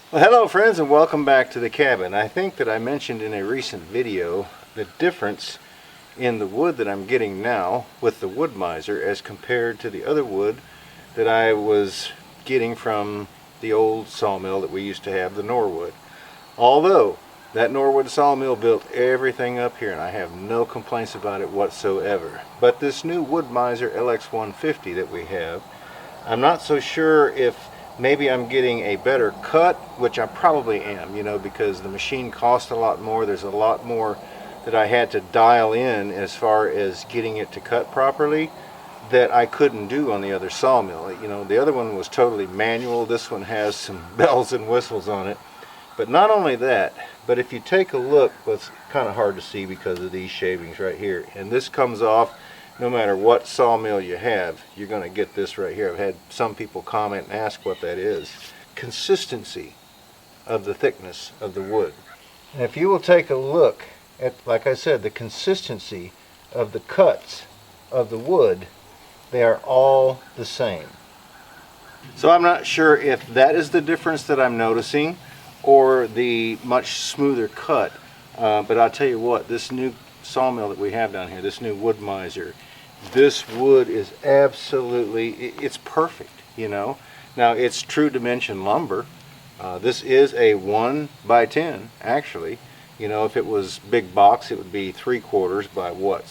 Well, hello friends, and welcome back to the cabin. I think that I mentioned in a recent video the difference in the wood that I'm getting now with the wood miser as compared to the other wood that I was getting from the old sawmill that we used to have, the Norwood. Although that Norwood sawmill built everything up here and I have no complaints about it whatsoever. But this new wood miser LX150 that we have, I'm not so sure if maybe I'm getting a better cut, which I probably am, because the machine cost a lot more. There's a lot more that I had to dial in as far as getting it to cut properly that I couldn't do on the other sawmill. The other one was totally manual. This one has some bells and whistles on it. But not only that, but if you take a look, well, it's kind of hard to see because of these shavings right here. And this comes off no matter what sawmill you have. You're going to get this right here. I've had some people comment and ask what that is. Consistency of the thickness of the wood. And if you will take a look at, like I said, the consistency of the cuts of the wood, they are all the same. So I'm not sure if that is the difference that I'm noticing or the much smoother cut, but I'll tell you what, this new sawmill that we have down here, this new wood miser, this wood is absolutely, it's perfect, Now it's true dimension lumber. This is a 1x10 actually. If it was big box it would be 3/4 by what?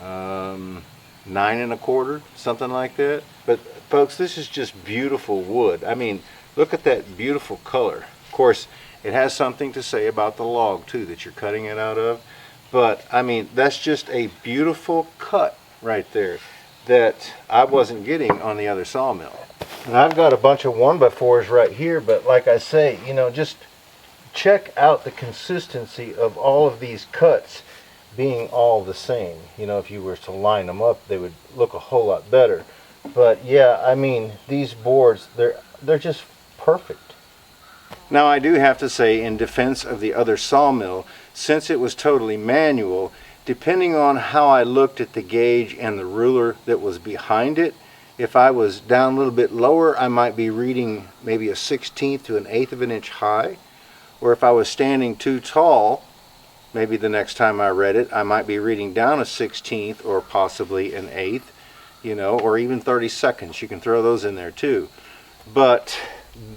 9 1/4, something like that. But folks, this is just beautiful wood. I mean, look at that beautiful color. Of course, it has something to say about the log too that you're cutting it out of. But I mean, that's just a beautiful cut right there that I wasn't getting on the other sawmill. And I've got a bunch of 1x4s right here, but like I say, just check out the consistency of all of these cuts being all the same. If you were to line them up, they would look a whole lot better. But yeah, I mean, these boards, they're just perfect. Now I do have to say, in defense of the other sawmill, since it was totally manual, depending on how I looked at the gauge and the ruler that was behind it, if I was down a little bit lower, I might be reading maybe a 1/16 to an 1/8 of an inch high. Or if I was standing too tall, maybe the next time I read it, I might be reading down a 1/16 or possibly an 1/8, or even 30 seconds. You can throw those in there too. But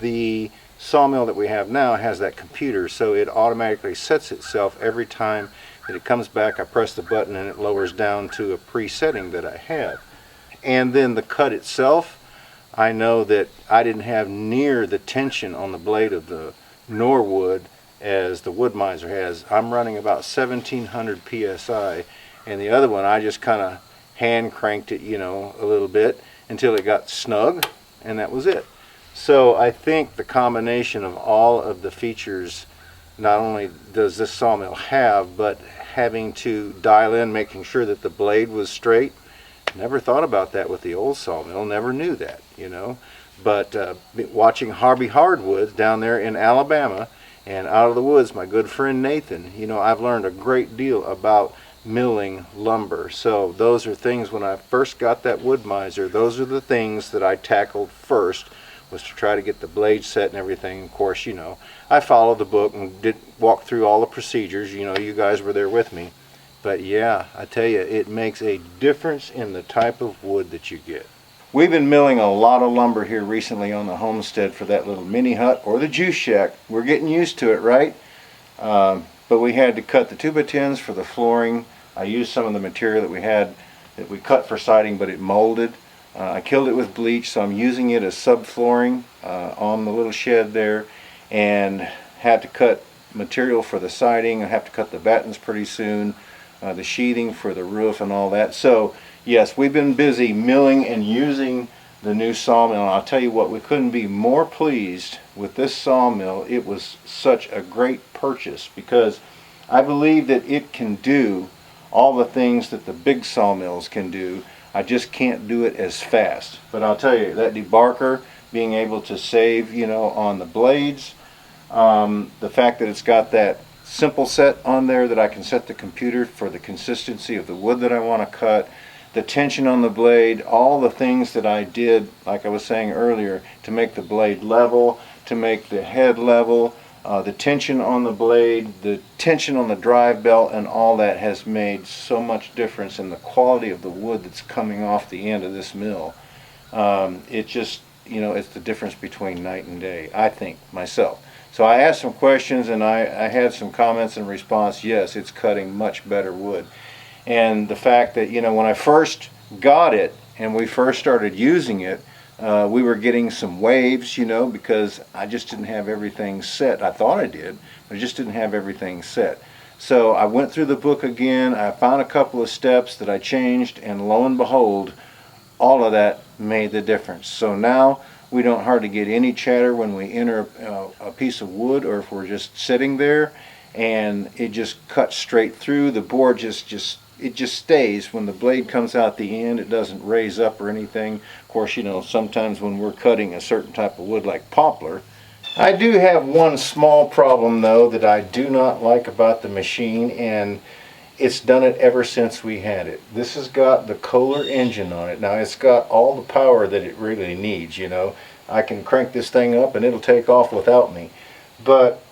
the sawmill that we have now has that computer, so it automatically sets itself every time that it comes back. I press the button and it lowers down to a presetting that I have. And then the cut itself, I know that I didn't have near the tension on the blade of the Norwood as the wood miser has. I'm running about 1700 psi, and the other one I just kind of hand cranked it, a little bit until it got snug, and that was it. So I think the combination of all of the features, not only does this sawmill have, but having to dial in, making sure that the blade was straight. Never thought about that with the old sawmill, never knew that, But watching Harvey Hardwoods down there in Alabama and out of the woods, my good friend Nathan, I've learned a great deal about milling lumber. So those are things, when I first got that wood miser, those are the things that I tackled first, was to try to get the blade set and everything. Of course, I followed the book and did walk through all the procedures. You guys were there with me. But yeah, I tell you, it makes a difference in the type of wood that you get. We've been milling a lot of lumber here recently on the homestead for that little mini hut or the juice shack. We're getting used to it, right? But we had to cut the 2x10s for the flooring. I used some of the material that we had that we cut for siding, but it molded. I killed it with bleach, so I'm using it as subflooring on the little shed there, and had to cut material for the siding. I have to cut the battens pretty soon, the sheathing for the roof and all that. So yes, we've been busy milling and using the new sawmill. And I'll tell you what, we couldn't be more pleased with this sawmill. It was such a great purchase because I believe that it can do all the things that the big sawmills can do. I just can't do it as fast. But I'll tell you, that debarker, being able to save, on the blades, the fact that it's got that simple set on there that I can set the computer for the consistency of the wood that I want to cut, the tension on the blade, all the things that I did, like I was saying earlier, to make the blade level, to make the head level. The tension on the blade, the tension on the drive belt, and all that has made so much difference in the quality of the wood that's coming off the end of this mill. It just, you know, it's the difference between night and day, I think, myself. So I asked some questions, and I had some comments in response. Yes, it's cutting much better wood. And the fact that, you know, when I first got it and we first started using it, we were getting some waves, you know, because I just didn't have everything set. I thought I did, but I just didn't have everything set. So I went through the book again. I found a couple of steps that I changed, and lo and behold, all of that made the difference. So now we don't hardly get any chatter when we enter a piece of wood, or if we're just sitting there, and it just cuts straight through. The board it just stays. When the blade comes out the end, it doesn't raise up or anything. Of course, you know, sometimes when we're cutting a certain type of wood like poplar. I do have one small problem though that I do not like about the machine, and it's done it ever since we had it. This has got the Kohler engine on it. Now it's got all the power that it really needs, you know. I can crank this thing up and it'll take off without me. But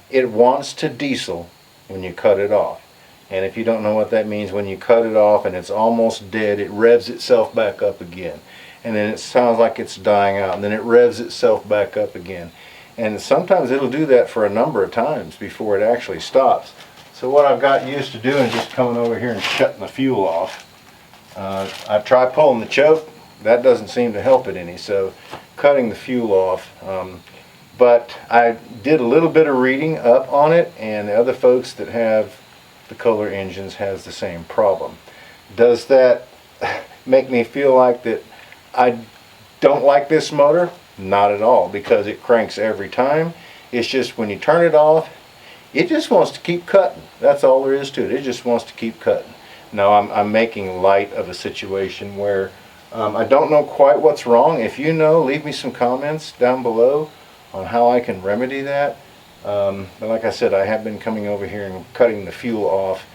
it wants to diesel when you cut it off. And if you don't know what that means, when you cut it off and it's almost dead, it revs itself back up again. And then it sounds like it's dying out, and then it revs itself back up again. And sometimes it'll do that for a number of times before it actually stops. So what I've got used to doing is just coming over here and shutting the fuel off. I've tried pulling the choke. That doesn't seem to help it any, so cutting the fuel off. But I did a little bit of reading up on it, and the other folks that have the Kohler engines has the same problem. Does that make me feel like that I don't like this motor? Not at all, because it cranks every time. It's just when you turn it off, it just wants to keep cutting. That's all there is to it. It just wants to keep cutting. Now I'm making light of a situation where I don't know quite what's wrong. If you know, leave me some comments down below on how I can remedy that. But like I said, I have been coming over here and cutting the fuel off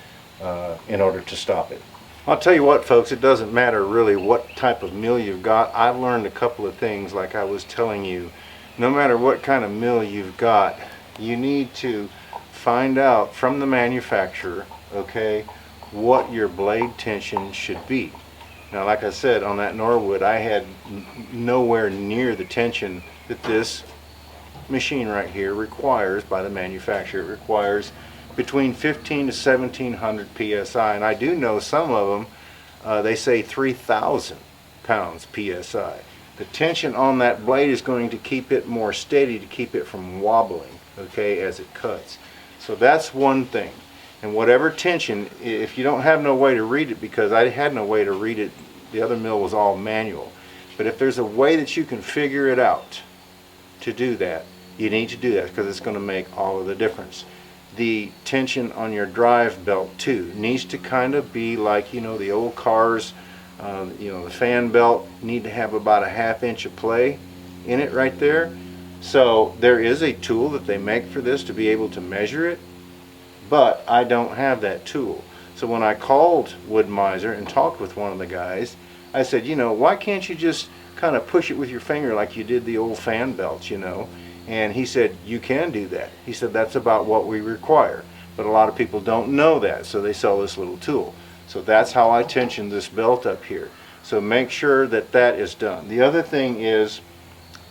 in order to stop it. I'll tell you what, folks, it doesn't matter really what type of mill you've got. I've learned a couple of things, like I was telling you. No matter what kind of mill you've got, you need to find out from the manufacturer, okay, what your blade tension should be. Now, like I said, on that Norwood, I had nowhere near the tension that this machine right here requires by the manufacturer. It requires between 15 to 1700 psi, and I do know some of them, they say 3,000 pounds psi. The tension on that blade is going to keep it more steady, to keep it from wobbling, okay, as it cuts. So that's one thing. And whatever tension, if you don't have no way to read it, because I had no way to read it, the other mill was all manual, but if there's a way that you can figure it out to do that, you need to do that, because it's going to make all of the difference. The tension on your drive belt too needs to kind of be like, you know, the old cars, you know, the fan belt need to have about a ½ inch of play in it right there. So there is a tool that they make for this to be able to measure it, but I don't have that tool. So when I called Wood Miser and talked with one of the guys, I said, you know, why can't you just kind of push it with your finger like you did the old fan belts, you know? And he said, you can do that. He said, that's about what we require. But a lot of people don't know that, so they sell this little tool. So that's how I tension this belt up here. So make sure that that is done. The other thing is,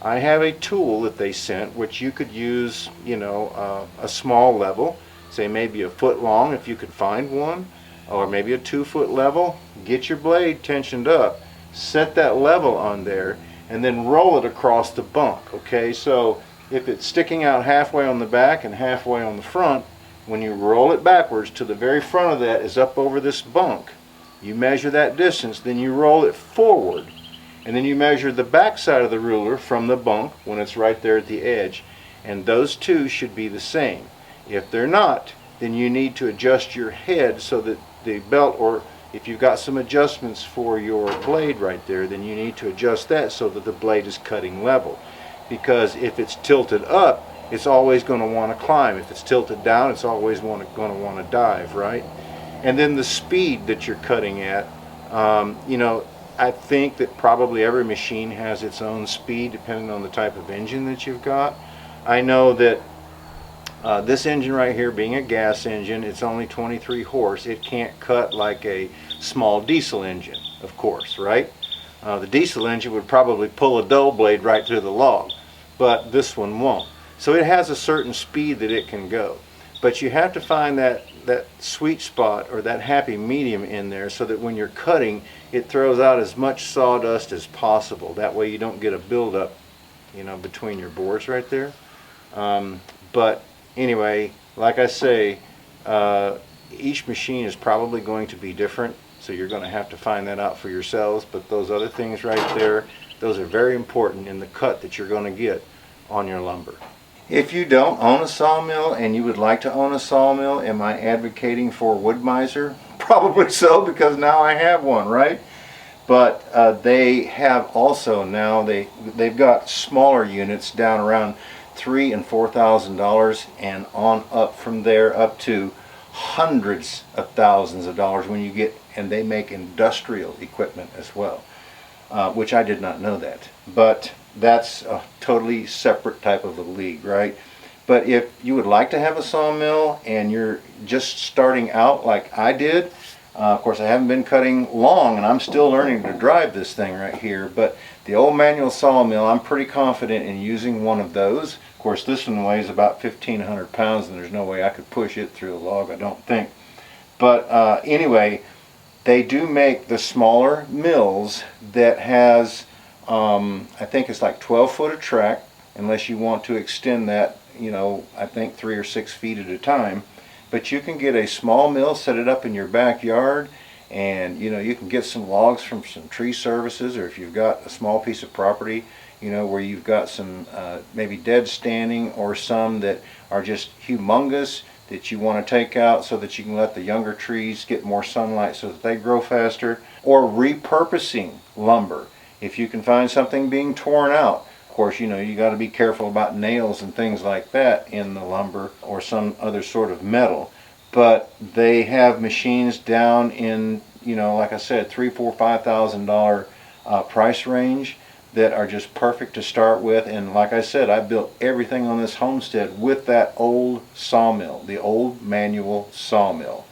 I have a tool that they sent, which you could use, you know, a small level, say maybe a foot long if you could find one, or maybe a 2-foot level. Get your blade tensioned up, set that level on there, and then roll it across the bunk, okay? So if it's sticking out halfway on the back and halfway on the front, when you roll it backwards to the very front of that is up over this bunk, you measure that distance, then you roll it forward, and then you measure the back side of the ruler from the bunk when it's right there at the edge, and those two should be the same. If they're not, then you need to adjust your head so that the belt, or if you've got some adjustments for your blade right there, then you need to adjust that so that the blade is cutting level. Because if it's tilted up, it's always going to want to climb. If it's tilted down, it's always going to want to dive, right? And then the speed that you're cutting at, you know, I think that probably every machine has its own speed depending on the type of engine that you've got. I know that this engine right here, being a gas engine, it's only 23 horse. It can't cut like a small diesel engine, of course, right? The diesel engine would probably pull a dull blade right through the log, but this one won't. So it has a certain speed that it can go. But you have to find that sweet spot or that happy medium in there so that when you're cutting, it throws out as much sawdust as possible. That way you don't get a buildup, you know, between your boards right there. But anyway, like I say, each machine is probably going to be different, so you're going to have to find that out for yourselves. But those other things right there, those are very important in the cut that you're going to get on your lumber. If you don't own a sawmill and you would like to own a sawmill, am I advocating for Wood Miser? Probably so, because now I have one, right? But they have also now, they've got smaller units down around $3,000 and $4,000 and on up from there up to hundreds of thousands of dollars when you get, and they make industrial equipment as well, which I did not know that. But that's a totally separate type of a league, right? But if you would like to have a sawmill and you're just starting out like I did, of course I haven't been cutting long and I'm still learning to drive this thing right here, but the old manual sawmill, I'm pretty confident in using one of those. Of course this one weighs about 1,500 pounds and there's no way I could push it through a log, I don't think. But anyway, they do make the smaller mills that has I think it's like 12 foot of track, unless you want to extend that, you know, I think 3 or 6 feet at a time. But you can get a small mill, set it up in your backyard, and you know, you can get some logs from some tree services, or if you've got a small piece of property, you know, where you've got some maybe dead standing or some that are just humongous that you want to take out so that you can let the younger trees get more sunlight so that they grow faster, or repurposing lumber. If you can find something being torn out, of course, you know, you got to be careful about nails and things like that in the lumber or some other sort of metal. But they have machines down in, you know, like I said, $3,000, $4,000, $5,000 price range that are just perfect to start with. And like I said, I built everything on this homestead with that old sawmill, the old manual sawmill.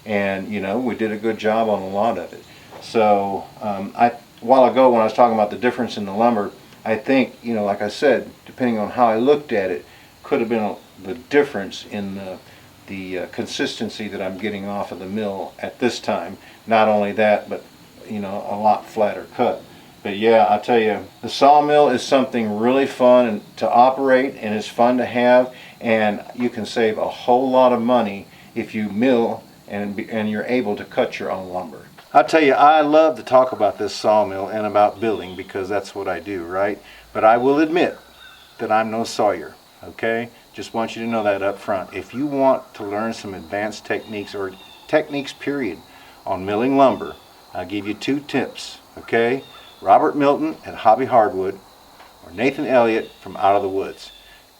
And, you know, we did a good job on a lot of it. So a while ago when I was talking about the difference in the lumber, I think, you know, like I said, depending on how I looked at it, could have been the difference in the consistency that I'm getting off of the mill at this time. Not only that, but, you know, a lot flatter cut. But yeah, I tell you, the sawmill is something really fun to operate, and it's fun to have, and you can save a whole lot of money if you mill and you're able to cut your own lumber. I'll tell you, I love to talk about this sawmill and about building because that's what I do, right? But I will admit that I'm no Sawyer, okay? Just want you to know that up front. If you want to learn some advanced techniques, or techniques period, on milling lumber, I'll give you 2 tips, okay? Robert Milton at Hobby Hardwood, or Nathan Elliott from Out of the Woods.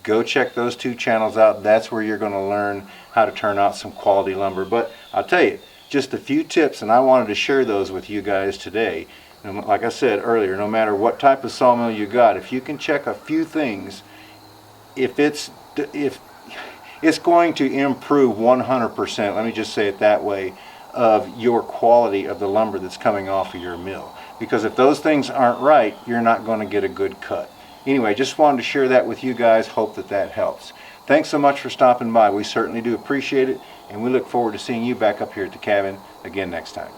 Go check those 2 channels out. That's where you're going to learn how to turn out some quality lumber. But I'll tell you, just a few tips, and I wanted to share those with you guys today. And like I said earlier, no matter what type of sawmill you got, if you can check a few things, if it's going to improve 100%, let me just say it that way, of your quality of the lumber that's coming off of your mill. Because if those things aren't right, you're not going to get a good cut. Anyway, just wanted to share that with you guys. Hope that helps. Thanks so much for stopping by. We certainly do appreciate it, and we look forward to seeing you back up here at the cabin again next time.